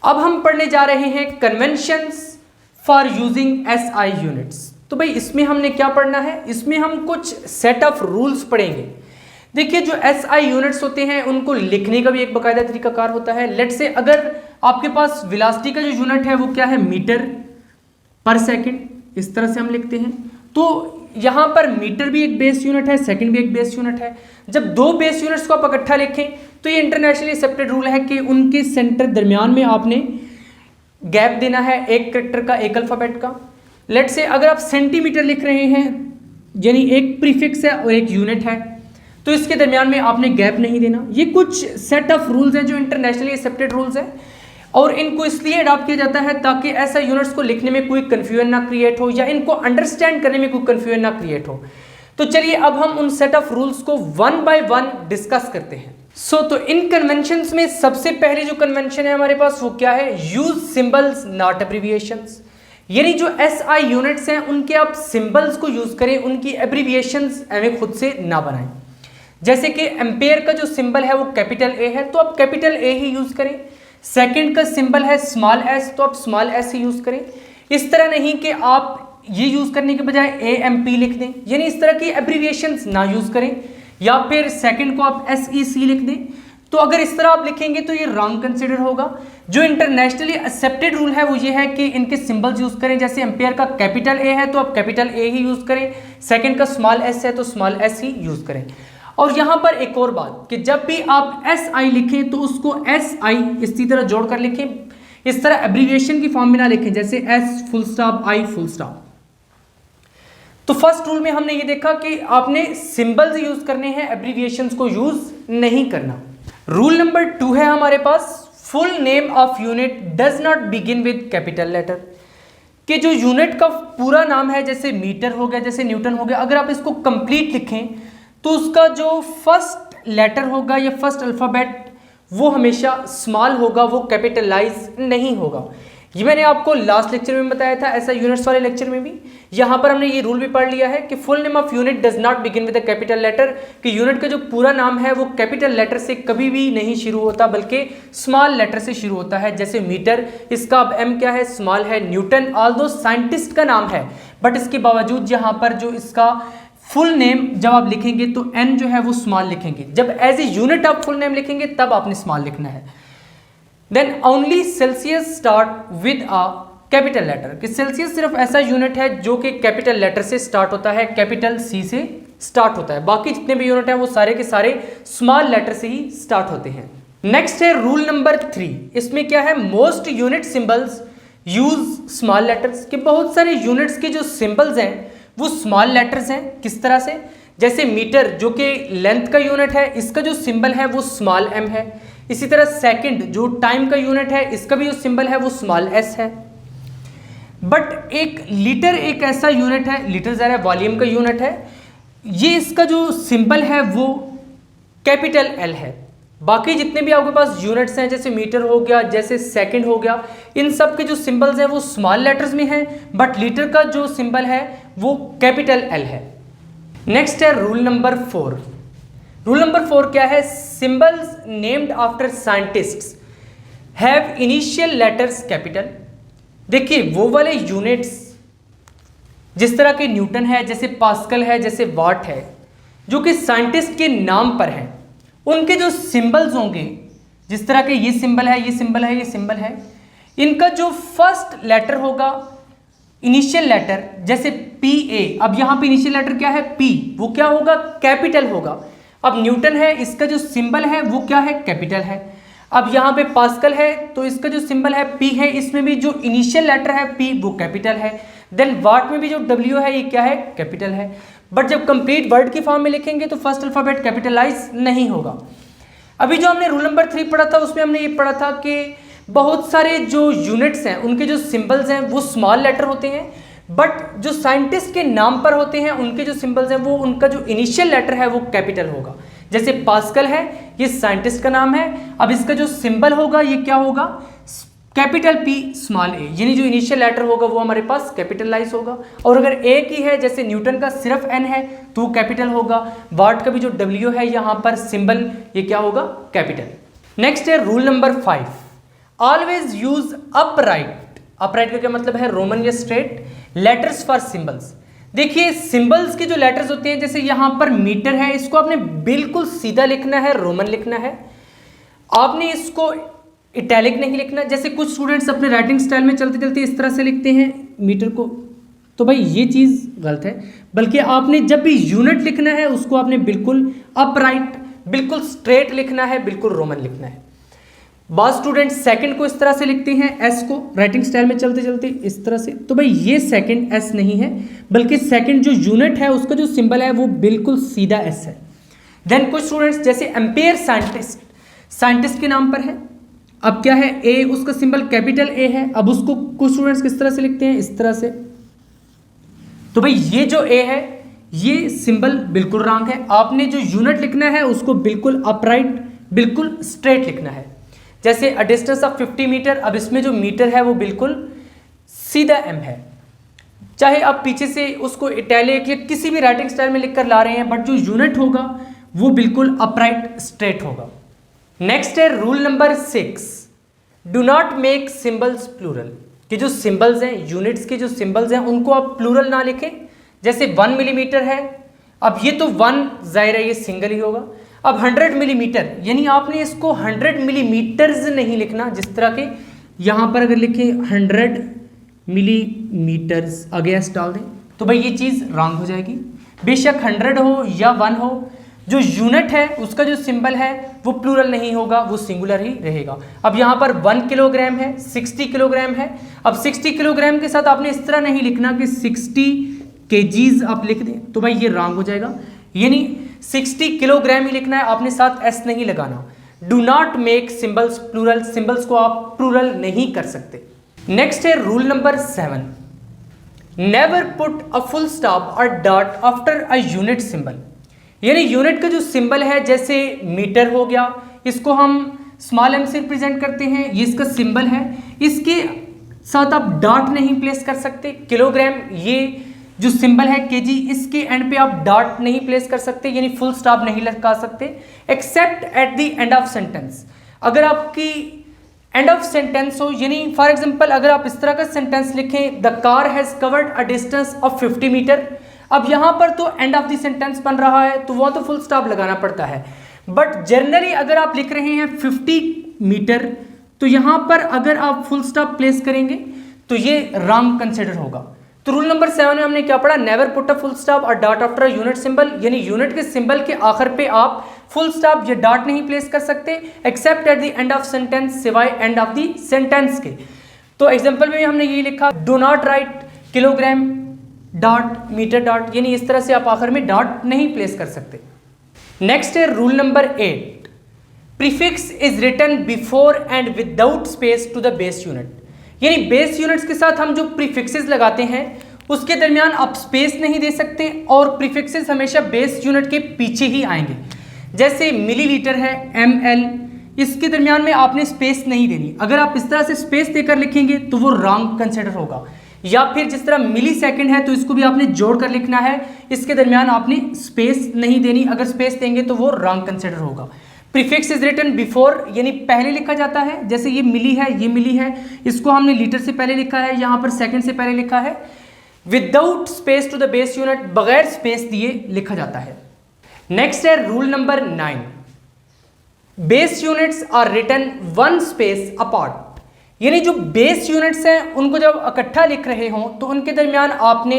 अब हम पढ़ने जा रहे हैं conventions for using SI units. तो भाई इसमें हमने क्या पढ़ना है, इसमें हम कुछ सेट ऑफ रूल्स पढ़ेंगे। देखिए जो एसआई यूनिट्स होते हैं उनको लिखने का भी एक बाकायदा तरीकाकार होता है। लेट से अगर आपके पास वेलोसिटी का जो यूनिट है वो क्या है, मीटर पर सेकंड, इस तरह से हम लिखते हैं। तो यहाँ पर मीटर भी एक बेस यूनिट है, सेकंड भी एक बेस यूनिट है। जब 2 बेस यूनिट्स को आप इकट्ठा लिखें तो ये इंटरनेशनली एक्सेप्टेड रूल है कि उनके सेंटर दरमियान में आपने गैप देना है, एक कैरेक्टर का, एक अल्फाबेट का। लेट से अगर आप सेंटीमीटर लिख रहे हैं यानी एक प्रीफिक्स है और एक यूनिट है, तो इसके दरमियान में आपने गैप नहीं देना। ये कुछ सेट ऑफ रूल्स हैं जो इंटरनेशनली एक्सेप्टेड रूल्स हैं, और इनको इसलिए अडॉप्ट किया जाता है ताकि ऐसा यूनिट्स को लिखने में कोई कन्फ्यूजन ना क्रिएट हो या इनको अंडरस्टैंड करने में कोई कन्फ्यूजन ना क्रिएट हो। तो चलिए अब हम उन सेट ऑफ रूल्स को 1 बाय 1 डिस्कस करते हैं। तो इन कन्वेंशंस में सबसे पहले जो कन्वेंशन है हमारे पास वो क्या है, यूज सिंबल्स नॉट एब्रिविएशंस। यानी जो एसआई यूनिट्स हैं उनके आप सिंबल्स को यूज करें, उनकी एब्रिविएशंस हमें खुद से ना बनाएं। जैसे कि एम्पेयर का जो सिंबल है वो कैपिटल ए है तो आप कैपिटल ए ही यूज करें। सेकंड का सिंबल है स्मॉल एस तो आप स्मॉल एस ही यूज करें। इस तरह नहीं कि आप ये यूज करने के बजाय AMP लिख दें, यानी इस तरह की एब्रिविएशंस ना यूज करें, या फिर सेकंड को आप SEC लिख दें। तो अगर इस तरह आप लिखेंगे तो ये रॉन्ग कंसिडर होगा। जो इंटरनेशनली एक्सेप्टेड रूल है वो ये है कि इनके सिंबल्स यूज करें, जैसे एम्पेयर का कैपिटल ए है तो आप कैपिटल ए ही यूज करें, सेकंड का स्मॉल एस है तो स्मॉल एस ही यूज करें। और यहां पर एक और बात कि जब भी आप एस आई लिखें तो उसको एस आई इसी तरह जोड़कर लिखें, इस तरह एब्रीविएशन की फॉर्म में ना लिखें, जैसे S full stop I full stop. तो फर्स्ट रूल में हमने ये देखा कि आपने सिंबल्स यूज करने हैं, एब्रीविएशंस को यूज नहीं करना। रूल नंबर 2 है हमारे पास, full name of unit does not begin with capital letter. कि जो यूनिट का पूरा नाम है, जैसे मीटर हो गया, जैसे न्यूटन हो गया, अगर आप इसको कंप्लीट लिखें तो उसका जो फर्स्ट लेटर होगा या फर्स्ट अल्फ़ाबेट वो हमेशा स्मॉल होगा, वो कैपिटलाइज नहीं होगा। ये मैंने आपको लास्ट लेक्चर में बताया था, ऐसा यूनिट्स वाले लेक्चर में भी। यहाँ पर हमने ये रूल भी पढ़ लिया है कि full name of unit does not begin with a capital letter, कि यूनिट का जो पूरा नाम है वो कैपिटल लेटर से कभी भी नहीं शुरू होता बल्कि स्मॉल लेटर से शुरू होता है। जैसे मीटर, इसका अब एम क्या है, स्मॉल है। न्यूटन ऑल्दो साइंटिस्ट का नाम है बट इसके बावजूद यहाँ पर जो इसका फुल नेम जब आप लिखेंगे तो एन जो है वो स्मॉल लिखेंगे। जब एज ए यूनिट आप फुल नेम लिखेंगे तब आपने स्मॉल लिखना है। Then only Celsius start with a capital letter, कि सेल्सियस सिर्फ ऐसा यूनिट है जो कि कैपिटल लेटर से स्टार्ट होता है, कैपिटल सी से स्टार्ट होता है। बाकी जितने भी यूनिट हैं वो सारे के सारे स्मॉल लेटर से ही स्टार्ट होते हैं। नेक्स्ट है रूल नंबर 3, इसमें क्या है, most unit symbols use small letters, कि बहुत सारे यूनिट्स के जो सिंबल्स हैं वो स्मॉल लेटर्स हैं। किस तरह से, जैसे मीटर जो कि लेंथ का यूनिट है, इसका जो सिंबल है वो स्मॉल एम है। इसी तरह सेकंड जो टाइम का यूनिट है, इसका भी जो सिंबल है वो स्मॉल एस है। बट एक लीटर एक ऐसा यूनिट है, लीटर ज़रा वॉल्यूम का यूनिट है, ये इसका जो सिंबल है वो कैपिटल एल है। बाकी जितने भी आपके पास यूनिट्स हैं, जैसे मीटर हो गया, जैसे सेकंड हो गया, इन सब के जो सिंबल्स हैं वो स्मॉल लेटर्स में हैं, बट लीटर का जो सिंबल है वो कैपिटल एल है। नेक्स्ट है रूल नंबर 4। रूल नंबर 4 क्या है, symbols named after scientists have initial letters capital. देखिए वो वाले यूनिट्स जिस तरह के न्यूटन है, जैसे पास्कल है, जैसे वाट है, जो कि साइंटिस्ट के नाम पर हैं, उनके जो सिंबल्स होंगे, जिस तरह के ये सिंबल है, ये सिंबल है, ये सिंबल है, इनका जो फर्स्ट लेटर होगा इनिशियल लेटर, जैसे पी ए, अब यहाँ पे इनिशियल लेटर क्या है, पी, वो क्या होगा, कैपिटल होगा। अब न्यूटन है, इसका जो सिंबल है वो क्या है, कैपिटल है। अब यहाँ पे पास्कल है तो इसका जो सिंबल है पी है, इसमें भी जो इनिशियल लेटर है पी वो कैपिटल है। देन वाट में भी जो डब्ल्यू है ये क्या है, कैपिटल है। बट जब कंप्लीट वर्ड की फॉर्म में लिखेंगे तो फर्स्ट अल्फाबेट कैपिटलाइज नहीं होगा। अभी जो हमने रूल नंबर 3 पढ़ा था उसमें हमने ये पढ़ा था कि बहुत सारे जो यूनिट्स हैं उनके जो सिंबल्स हैं वो स्मॉल लेटर होते हैं, बट जो साइंटिस्ट के नाम पर होते हैं उनके जो सिंबल्स हैं वो उनका जो इनिशियल लेटर है वो कैपिटल होगा। जैसे पास्कल है, ये साइंटिस्ट का नाम है, अब इसका जो सिंबल होगा ये क्या होगा, कैपिटल पी स्मॉल ए, यानी जो इनिशियल लेटर होगा वो हमारे पास कैपिटलाइज होगा। और अगर ए की है, जैसे न्यूटन का सिर्फ एन है तो वो कैपिटल होगा। वाट का भी जो डब्ल्यू है यहाँ पर सिंबल ये क्या होगा, कैपिटल। नेक्स्ट है rule number 5, always use upright. Upright का क्या मतलब है, रोमन या स्ट्रेट लेटर्स फॉर सिंबल्स। देखिए सिंबल्स के जो लेटर्स होते हैं, जैसे यहाँ पर मीटर है, इसको आपने बिल्कुल सीधा लिखना है, रोमन लिखना है, आपने इसको इटैलिक नहीं लिखना। जैसे कुछ स्टूडेंट्स अपने राइटिंग स्टाइल में चलते चलते इस तरह से लिखते हैं मीटर को, तो भाई ये चीज़ गलत है, बल्कि आपने जब भी यूनिट लिखना है उसको आपने बिल्कुल अपराइट, बिल्कुल स्ट्रेट लिखना है, बिल्कुल रोमन लिखना है। बहुत स्टूडेंट सेकंड को इस तरह से लिखते हैं, एस को राइटिंग स्टाइल में चलते चलते इस तरह से, तो भाई ये सेकंड एस नहीं है, बल्कि सेकंड जो यूनिट है उसका जो सिंबल है वो बिल्कुल सीधा एस है। देन कुछ स्टूडेंट्स जैसे एम्पेयर साइंटिस्ट के नाम पर है, अब क्या है, ए, उसका सिंबल कैपिटल ए है, अब उसको कुछ स्टूडेंट्स किस तरह से लिखते हैं, इस तरह से, तो भाई ये जो ए है ये सिंबल बिल्कुल रॉन्ग है। आपने जो यूनिट लिखना है उसको बिल्कुल अपराइट, बिल्कुल स्ट्रेट लिखना है। जैसे अ डिस्टेंस ऑफ 50 मीटर, अब इसमें जो मीटर है वो बिल्कुल सीधा एम है, चाहे आप पीछे से उसको इटैलिक या किसी भी राइटिंग स्टाइल में लिखकर ला रहे हैं, बट जो यूनिट होगा वो बिल्कुल अपराइट स्ट्रेट होगा। नेक्स्ट है rule number 6, do not make symbols plural, कि जो सिंबल्स हैं, यूनिट्स के जो सिंबल्स हैं उनको आप प्लूरल ना लिखें। जैसे 1 मिलीमीटर है, अब ये तो 1 जाहिर है ये सिंगल ही होगा, अब 100 मिलीमीटर, यानी आपने इसको 100 मिलीमीटर्स नहीं लिखना, जिस तरह के यहाँ पर अगर लिखें 100 मिलीमीटर्स, आगे एस डाल दें तो भाई ये चीज़ रॉन्ग हो जाएगी। बेशक 100 हो या 1 हो, जो यूनिट है उसका जो सिंबल है वो प्लूरल नहीं होगा, वो सिंगुलर ही रहेगा। अब यहाँ पर 1 किलोग्राम है, 60 किलोग्राम है। अब 60 किलोग्राम के साथ आपने इस तरह नहीं लिखना कि 60 केजीज आप लिख दें, तो भाई ये रॉन्ग हो जाएगा। यानी 60 किलोग्राम ही लिखना है, आपने साथ एस नहीं लगाना। Do not make symbols plural, symbols को आप प्लूरल नहीं कर सकते। नेक्स्ट है rule number 7, never put a full stop और dot after a unit symbol. यानी यूनिट का जो सिंबल है, जैसे मीटर हो गया, इसको हम स्मॉल एम से रिप्रेजेंट करते हैं, ये इसका सिंबल है, इसके साथ आप डॉट नहीं प्लेस कर सकते। किलोग्राम ये जो सिंबल है केजी, इसके एंड पे आप डॉट नहीं प्लेस कर सकते, यानी फुल स्टॉप नहीं लगा सकते, except at the end of sentence. अगर आपकी एंड ऑफ सेंटेंस हो, यानी फॉर एग्जांपल अगर आप इस तरह का सेंटेंस लिखें, the car has covered a distance of 50 metre, अब यहाँ पर तो एंड ऑफ द सेंटेंस बन रहा है, तो वह तो फुल स्टॉप लगाना पड़ता है। बट जनरली अगर आप लिख रहे हैं 50 मीटर, तो यहाँ पर अगर आप फुल स्टॉप प्लेस करेंगे तो ये रॉन्ग कंसिडर होगा। तो रूल नंबर 7 में हमने क्या पढ़ा, never put a full stop और dot after a unit symbol, यानी यूनिट के सिंबल के आखिर पे आप फुल स्टॉप या डॉट नहीं प्लेस कर सकते, except at the end of sentence, सिवाय एंड ऑफ द सेंटेंस के। तो एग्जांपल में हमने यही लिखा, do not write kilogram dot metre dot, यानी इस तरह से आप आखिर में डॉट नहीं प्लेस कर सकते। नेक्स्ट है rule number 8, prefix is written before and without space to the base unit. यानी बेस यूनिट्स के साथ हम जो प्रीफिक्सेस लगाते हैं उसके दरमियान आप स्पेस नहीं दे सकते, और प्रीफिक्सेस हमेशा बेस यूनिट के पीछे ही आएंगे। जैसे मिलीलीटर है ml, इसके दरमियान में आपने स्पेस नहीं देनी। अगर आप इस तरह से स्पेस देकर लिखेंगे तो वो रॉन्ग कंसिडर होगा। या फिर जिस तरह मिली सेकेंड है तो इसको भी आपने जोड़कर लिखना है, इसके दरमियान आपने स्पेस नहीं देनी, अगर स्पेस देंगे तो वो रॉन्ग कंसिडर होगा। प्रीफिक्स इज रिटन बिफोर, यानी पहले लिखा जाता है, जैसे ये मिली है, ये मिली है, इसको हमने लीटर से पहले लिखा है, यहाँ पर सेकंड से पहले लिखा है। Without space to the base unit, बगैर स्पेस दिए लिखा जाता है। नेक्स्ट है rule number 9, base units are written 1 space apart. यानी जो बेस यूनिट्स हैं उनको जब इकट्ठा लिख रहे हों तो उनके दरमियान आपने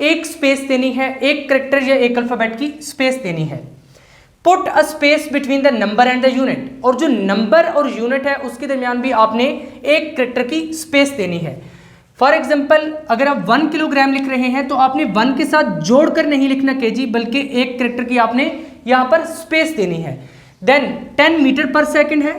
एक स्पेस देनी है, एक करेक्टर या एक अल्फाबेट की स्पेस देनी है। Put a space between the number and the unit, और जो नंबर और यूनिट है उसके दरमियान भी आपने एक करेक्टर की स्पेस देनी है। फॉर एग्जाम्पल अगर आप 1 किलोग्राम लिख रहे हैं तो आपने 1 के साथ जोड़कर नहीं लिखना केजी, बल्कि एक करेक्टर की आपने यहाँ पर स्पेस देनी है। देन 10 मीटर पर सेकेंड है,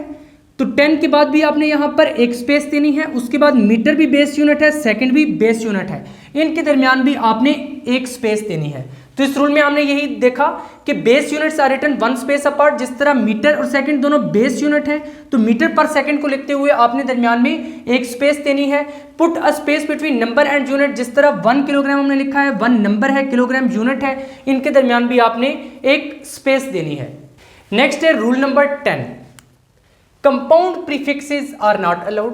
तो 10 के बाद भी आपने यहाँ पर एक स्पेस देनी है। उसके बाद मीटर भी बेस यूनिट है, सेकंड भी बेस यूनिट है, इनके दरमियान भी आपने एक स्पेस देनी है। तो इस रूल में हमने यही देखा कि base units are written 1 space apart. जिस तरह मीटर और सेकंड दोनों बेस यूनिट हैं, तो मीटर पर सेकंड को लिखते हुए आपने दरमियान में एक स्पेस देनी है। Put a space between number and unit, जिस तरह 1 किलोग्राम हमने लिखा है, 1 नंबर है, किलोग्राम यूनिट है, इनके दरमियान भी आपने एक स्पेस देनी है। नेक्स्ट है rule number 10, compound prefixes are not allowed.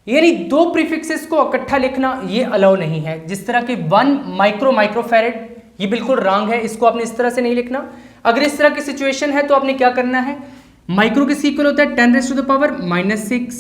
यानी 2 प्रीफिक्सेस को इकट्ठा लिखना ये अलाउ नहीं है। जिस तरह के 1 माइक्रोफैरेड, ये बिल्कुल रॉन्ग है, इसको आपने इस तरह से नहीं लिखना। अगर इस तरह की सिचुएशन है तो आपने क्या करना है, माइक्रो किसके इक्वल होता है 10⁻⁻⁻6,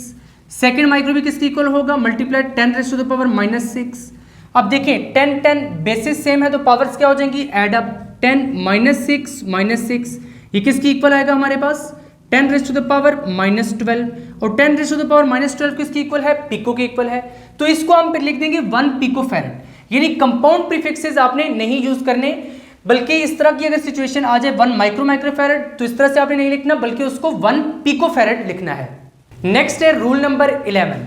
सेकेंड माइक्रो भी किसके इक्वल होगा, मल्टीप्लाई 10⁻⁻6। अब देखें 10 10 बेसिस सेम है तो पावर्स क्या हो जाएंगी, एड अप, 10 -6 ये किसकी इक्वल आएगा हमारे पास 10⁻⁻12, और 10⁻⁻12 किसकी इक्वल है, पिको के इक्वल है। तो इसको हम फिर लिख देंगे 1 पिकोफैरेड। यानी कंपाउंड प्रीफिक्सेस आपने नहीं यूज करने, बल्कि इस तरह की अगर सिचुएशन आ जाए 1 माइक्रोफैरेड तो इस तरह से आपने नहीं लिखना, बल्कि उसको 1 पिकोफैरेड लिखना है। नेक्स्ट है rule number 11,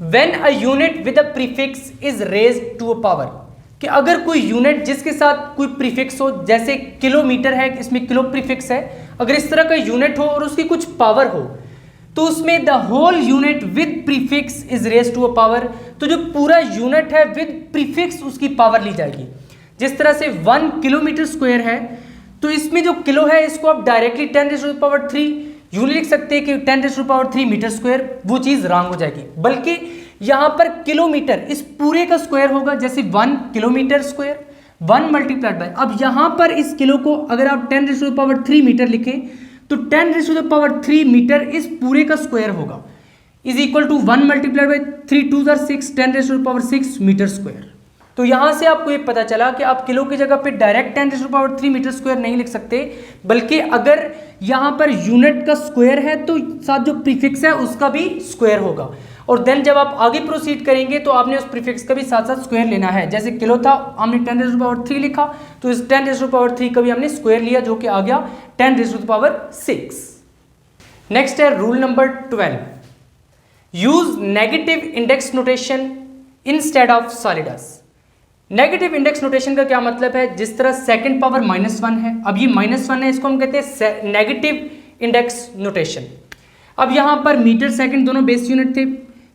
when a unit with a prefix is raised to a power. कि अगर कोई यूनिट जिसके साथ कोई प्रीफिक्स हो, जैसे किलोमीटर है, इसमें किलो प्रीफिक्स है, अगर इस तरह का यूनिट हो और उसकी कुछ पावर हो तो उसमें the whole unit with prefix is raised to a power. तो जो पूरा यूनिट है विद प्रीफिक्स उसकी पावर ली जाएगी। जिस तरह से 1 किलोमीटर स्क्वायर है तो इसमें जो किलो है इसको आप डायरेक्टली 10⁻³ यूं लिख सकते हैं कि 10⁻³ मीटर स्क्वायर, वो चीज़ रॉन्ग हो जाएगी। बल्कि यहाँ पर किलोमीटर इस पूरे का स्क्वायर होगा, जैसे 1 किलोमीटर स्क्वायर 1 मल्टीप्लाइड बाय, अब यहाँ पर इस किलो को अगर आप 10⁻³ मीटर लिखें तो 10⁻³ मीटर इस पूरे का स्क्वायर होगा, is equal to 1 multiplied by 3 2 6 10⁻6 metre square. तो यहाँ से आपको ये पता चला कि आप किलो की जगह पे डायरेक्ट 10⁻³ मीटर स्क्वायर नहीं लिख सकते, बल्कि अगर यहाँ पर यूनिट का स्क्वायर है तो साथ जो प्रीफिक्स है उसका भी स्क्वायर होगा, और देन जब आप आगे प्रोसीड करेंगे तो आपने उस प्रीफिक्स का भी साथ साथ स्क्वायर लेना है। जैसे किलो था, हमने 10⁻³ लिखा तो इस 10⁻³ का भी हमने स्क्वायर लिया जो कि आ गया 10⁻6। नेक्स्ट है rule number 12, use negative index notation instead of solids. Negative index notation का क्या मतलब है, जिस तरह सेकंड पावर -1 है, अब ये -1 है, इसको हम कहते हैं नेगेटिव इंडेक्स नोटेशन। अब यहाँ पर मीटर सेकंड दोनों बेस यूनिट थे,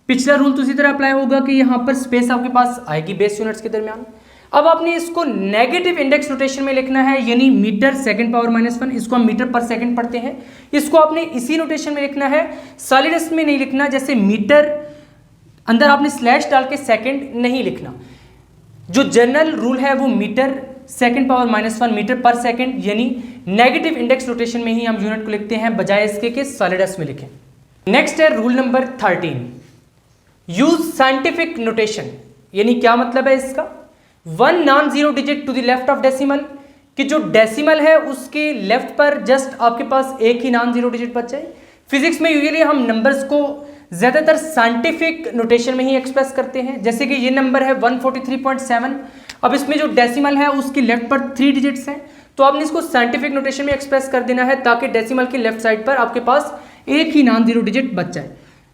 पिछला रूल तो उसी तरह अप्लाई होगा कि यहाँ पर स्पेस आपके पास आएगी बेस यूनिट्स के दरमियान। अब आपने इसको नेगेटिव इंडेक्स नोटेशन में लिखना है, यानी मीटर सेकंड पावर -1, इसको हम मीटर पर सेकंड पढ़ते हैं, इसको आपने इसी नोटेशन में लिखना है, सॉलिडस में नहीं लिखना। जैसे मीटर अंदर आपने स्लैश डाल के सेकंड नहीं लिखना, जो जनरल रूल है वो मीटर सेकंड पावर -1 मीटर पर सेकंड, यानी नेगेटिव इंडेक्स नोटेशन में ही हम यूनिट को लिखते हैं, बजाय इसके कि सॉलिडस में लिखें। नेक्स्ट है rule number 13, use scientific notation. यानी क्या मतलब है इसका, 1 non zero digit to the left of decimal, कि जो डेसिमल है उसके लेफ्ट पर जस्ट आपके पास एक ही नॉन जीरो डिजिट बच जाए। फिजिक्स में यूजुअली हम नंबर्स को ज़्यादातर साइंटिफिक नोटेशन में ही एक्सप्रेस करते हैं, जैसे कि ये नंबर है 143.7, अब इसमें जो डेसिमल है उसके लेफ्ट पर 3 डिजिट्स हैं, तो आपने इसको साइंटिफिक नोटेशन में एक्सप्रेस कर देना है ताकि डेसिमल के लेफ्ट साइड पर आपके पास एक ही नॉन जीरो डिजिट बच जाए।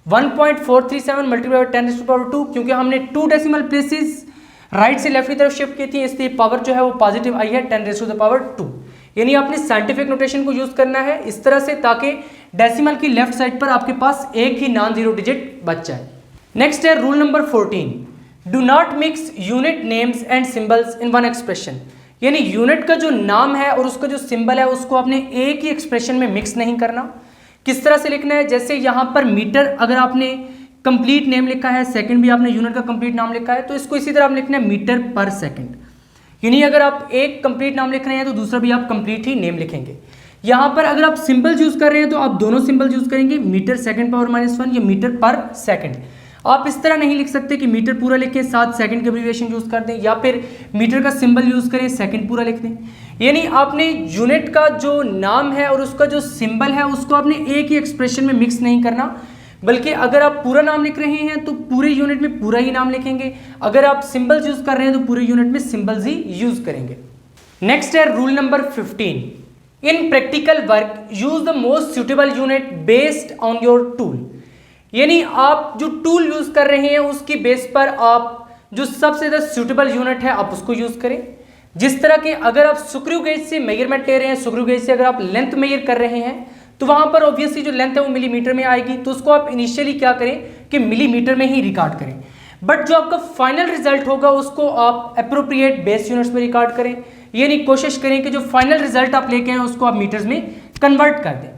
1.437 मल्टीप्लाई 10⁻², क्योंकि हमने 2 डेसिमल प्लेसेस राइट से लेफ्ट की तरफ शिफ्ट की थी, इसलिए पावर जो है वो पॉजिटिव आई है 10⁻²। यानी आपने साइंटिफिक नोटेशन को यूज करना है इस तरह से ताकि डेसिमल की लेफ्ट साइड पर आपके पास एक ही नॉन जीरो डिजिट बच जाए। नेक्स्ट है rule number 14, do not mix unit names and symbols in one expression. यानी यूनिट का जो नाम है और उसका जो सिंबल है उसको आपने एक ही एक्सप्रेशन में मिक्स नहीं करना। किस तरह से लिखना है, जैसे यहाँ पर मीटर अगर आपने कंप्लीट नेम लिखा है, सेकंड भी आपने यूनिट का कंप्लीट नाम लिखा है, तो इसको इसी तरह आप लिखना है मीटर पर सेकंड। यानी अगर आप एक कंप्लीट नाम लिख रहे हैं तो दूसरा भी आप कंप्लीट ही नेम लिखेंगे। यहाँ पर अगर आप सिंबल यूज कर रहे हैं तो आप दोनों सिंबल यूज करेंगे, मीटर सेकंड पावर -1 या मीटर पर सेकंड। आप इस तरह नहीं लिख सकते कि मीटर पूरा लिखें साथ सेकंड की एब्रिविएशन यूज कर दें, या फिर मीटर का सिंबल यूज करें सेकंड पूरा लिख दें। यानी आपने यूनिट का जो नाम है और उसका जो सिंबल है उसको आपने एक ही एक्सप्रेशन में मिक्स नहीं करना, बल्कि अगर आप पूरा नाम लिख रहे हैं तो पूरे यूनिट में पूरा ही नाम लिखेंगे, अगर आप सिंबल्स यूज कर रहे हैं तो पूरे यूनिट में सिंबल्स ही यूज करेंगे। नेक्स्ट है rule number 15, in practical work use the most suitable unit based on your tool. यानी आप जो टूल यूज कर रहे हैं उसकी बेस पर आप जो सबसे ज़्यादा सुटेबल यूनिट है आप उसको यूज करें। जिस तरह के अगर आप स्क्रू गेज से मेजरमेंट ले रहे हैं, स्क्रू गेज से अगर आप लेंथ मेजर कर रहे हैं तो वहां पर ऑब्वियसली जो लेंथ है वो मिलीमीटर में आएगी, तो उसको आप इनिशियली क्या करें कि मिलीमीटर में ही रिकॉर्ड करें, बट जो आपका फाइनल रिजल्ट होगा उसको आप अप्रोप्रिएट बेस यूनिट्स में रिकॉर्ड करें। यानी कोशिश करें कि जो फाइनल रिजल्ट आप लेके आए उसको आप मीटर्स में कन्वर्ट कर दें।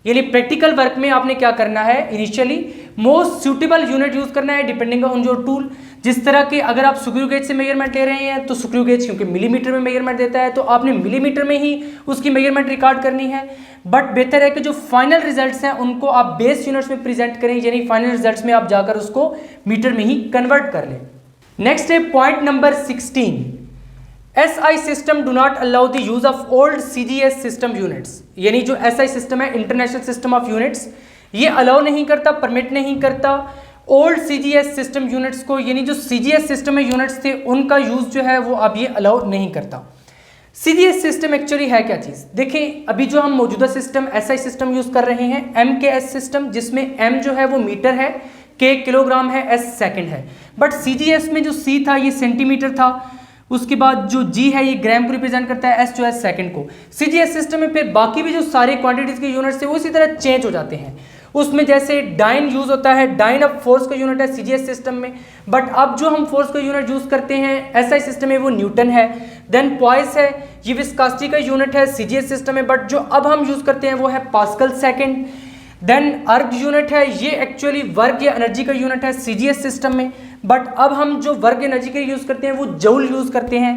यानी प्रैक्टिकल वर्क में आपने क्या करना है, initially most suitable unit use करना है डिपेंडिंग ऑन योर टूल। जिस तरह के अगर आप स्क्रू गेज से मेजरमेंट ले रहे हैं तो स्क्रू गेज क्योंकि मिलीमीटर में मेजरमेंट देता है तो आपने मिलीमीटर में ही उसकी मेजरमेंट रिकॉर्ड करनी है, बट बेहतर है कि जो फाइनल रिजल्ट्स हैं उनको आप बेस यूनिट्स में प्रेजेंट करें, यानी फाइनल रिजल्ट्स में आप जाकर उसको मीटर में ही कन्वर्ट कर लें। नेक्स्ट है point number 16, SI system do not allow the use of old CGS system units. यानी जो SI सिस्टम है, इंटरनेशनल सिस्टम ऑफ यूनिट्स, ये अलाउ नहीं करता, परमिट नहीं करता ओल्ड CGS सिस्टम यूनिट्स को। यानी जो CGS सिस्टम में यूनिट्स थे उनका यूज जो है वो अब ये अलाउ नहीं करता। CGS सिस्टम एक्चुअली है क्या चीज़, देखें अभी जो हम मौजूदा सिस्टम SI सिस्टम यूज कर रहे हैं MKS सिस्टम, जिसमें M जो है वो मीटर है, K किलोग्राम है, S सेकंड है, बट CGS में जो C था ये सेंटीमीटर था, उसके बाद जो G है ये ग्राम को रिप्रेजेंट करता है, S जो है सेकंड को। CGS सिस्टम में फिर बाकी भी जो सारे क्वांटिटीज के यूनिट्स है वो इसी तरह चेंज हो जाते हैं। उसमें जैसे डाइन यूज होता है, डाइन अब फोर्स का यूनिट है CGS सिस्टम में, बट अब जो हम फोर्स का यूनिट यूज करते हैं SI सिस्टम में वो न्यूटन है। देन पॉइस है, ये विस्कोसिटी का यूनिट है CGS सिस्टम में, बट जो अब हम यूज करते हैं वो है पास्कल सेकंड। देन अर्ग यूनिट है, ये एक्चुअली वर्क या एनर्जी का यूनिट है CGS सिस्टम में, बट अब हम जो वर्क एनर्जी के यूज करते हैं वो जूल यूज करते हैं।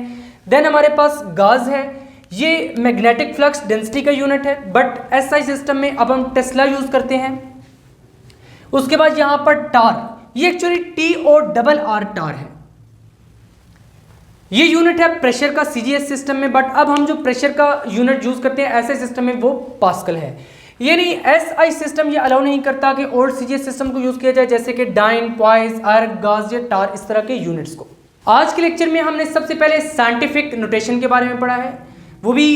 देन हमारे पास गाज है, ये मैग्नेटिक फ्लक्स डेंसिटी का यूनिट है, बट एसआई सिस्टम में अब हम टेस्ला यूज करते हैं। उसके बाद यहां पर टार, ये एक्चुअली TORR टार है, ये यूनिट है प्रेशर का सीजीएस सिस्टम में, बट अब हम जो प्रेशर का यूनिट यूज करते हैं ऐसे सिस्टम में वो पास्कल है। ये नहीं, एसआई सिस्टम ये अलाउ नहीं करता कि ओल्ड सीजीएस सिस्टम को यूज किया जाए, जैसे कि डाइन, पॉइस, आर्क, गाज या टार, इस तरह के यूनिट्स को। आज के लेक्चर में हमने सबसे पहले साइंटिफिक नोटेशन के बारे में पढ़ा है, वो भी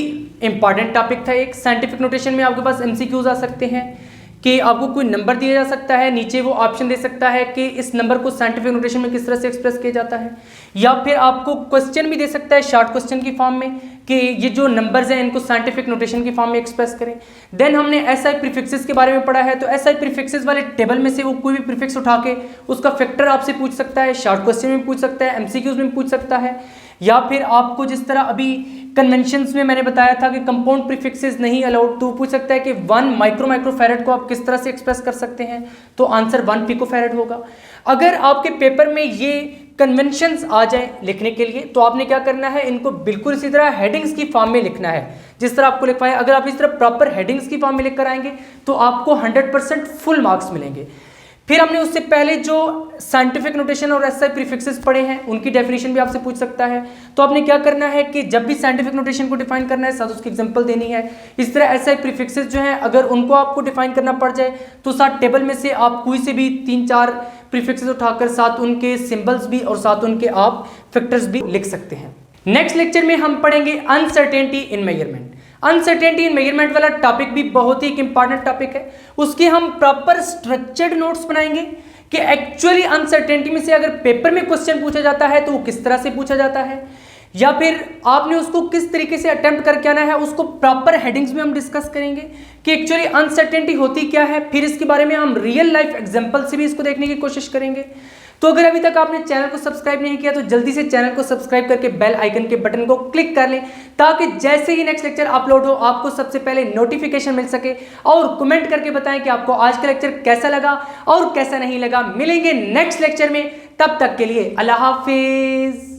इंपॉर्टेंट टॉपिक था एक। साइंटिफिक नोटेशन में आपके पास एमसीक्यूज आ सकते हैं कि आपको कोई नंबर दिया जा सकता है, नीचे वो ऑप्शन दे सकता है कि इस नंबर को साइंटिफिक नोटेशन में किस तरह से एक्सप्रेस किया जाता है, या फिर आपको क्वेश्चन भी दे सकता है शॉर्ट क्वेश्चन की फॉर्म में कि ये जो नंबर्स हैं इनको साइंटिफिक नोटेशन की फॉर्म में एक्सप्रेस करें। देन हमने एसआई प्रीफिक्सेस के बारे में पढ़ा है, तो एसआई प्रीफिक्सेस वाले टेबल में से वो कोई भी प्रीफिक्स उठा के उसका फैक्टर आपसे पूछ सकता है, शॉर्ट क्वेश्चन में पूछ सकता है, एमसीक्यूज में पूछ सकता है, या फिर आपको जिस तरह अभी कन्वेंशंस में मैंने बताया था कि कंपाउंड प्रीफिक्सेस नहीं अलाउड, तो पूछ सकता है कि 1 माइक्रोफैरेड को आप किस तरह से एक्सप्रेस कर सकते हैं, तो आंसर 1 पिकोफैरेड होगा। अगर आपके पेपर में ये कन्वेंशंस आ जाए लिखने के लिए, तो आपने क्या करना है, इनको बिल्कुल इसी तरह हेडिंग्स की फॉर्म में लिखना है जिस तरह आपको लिखवाया। अगर आप इस तरह प्रॉपर हेडिंग्स की फॉर्म में लिख कर आएंगे तो आपको 100% फुल मार्क्स मिलेंगे। फिर हमने उससे पहले जो साइंटिफिक नोटेशन और एसआई प्रीफिक्सेस पढ़े हैं उनकी डेफिनेशन भी आपसे पूछ सकता है, तो आपने क्या करना है कि जब भी साइंटिफिक नोटेशन को डिफाइन करना है साथ उसकी एग्जांपल देनी है। इस तरह एसआई प्रीफिक्सेस जो हैं अगर उनको आपको डिफाइन करना पड़ जाए तो साथ टेबल में से आप कोई से भी 3-4 प्रीफिक्सेस उठाकर साथ उनके सिंबल्स भी और साथ उनके आप फैक्टर्स भी लिख सकते हैं। नेक्स्ट लेक्चर में हम पढ़ेंगे अनसर्टेनिटी इन मेजरमेंट। अनसर्टेनिटी इन मेजरमेंट वाला टॉपिक भी बहुत ही एक इंपॉर्टेंट टॉपिक है, उसके हम प्रॉपर स्ट्रक्चर्ड नोट्स बनाएंगे कि एक्चुअली अनसर्टेनिटी में से अगर पेपर में क्वेश्चन पूछा जाता है तो वो किस तरह से पूछा जाता है, या फिर आपने उसको किस तरीके से अटेम्प्ट करके आना है, उसको प्रॉपर हेडिंग्स में हम डिस्कस करेंगे कि एक्चुअली अनसर्टेनिटी होती क्या है। फिर इसके बारे में हम रियल लाइफ एग्जांपल से भी इसको देखने की कोशिश करेंगे। तो अगर अभी तक आपने चैनल को सब्सक्राइब नहीं किया तो जल्दी से चैनल को सब्सक्राइब करके बेल आइकन के बटन को क्लिक कर लें, ताकि जैसे ही नेक्स्ट लेक्चर अपलोड हो आपको सबसे पहले नोटिफिकेशन मिल सके। और कमेंट करके बताएं कि आपको आज का लेक्चर कैसा लगा और कैसा नहीं लगा। मिलेंगे नेक्स्ट लेक्चर में, तब तक के लिए अल्लाह हाफिज।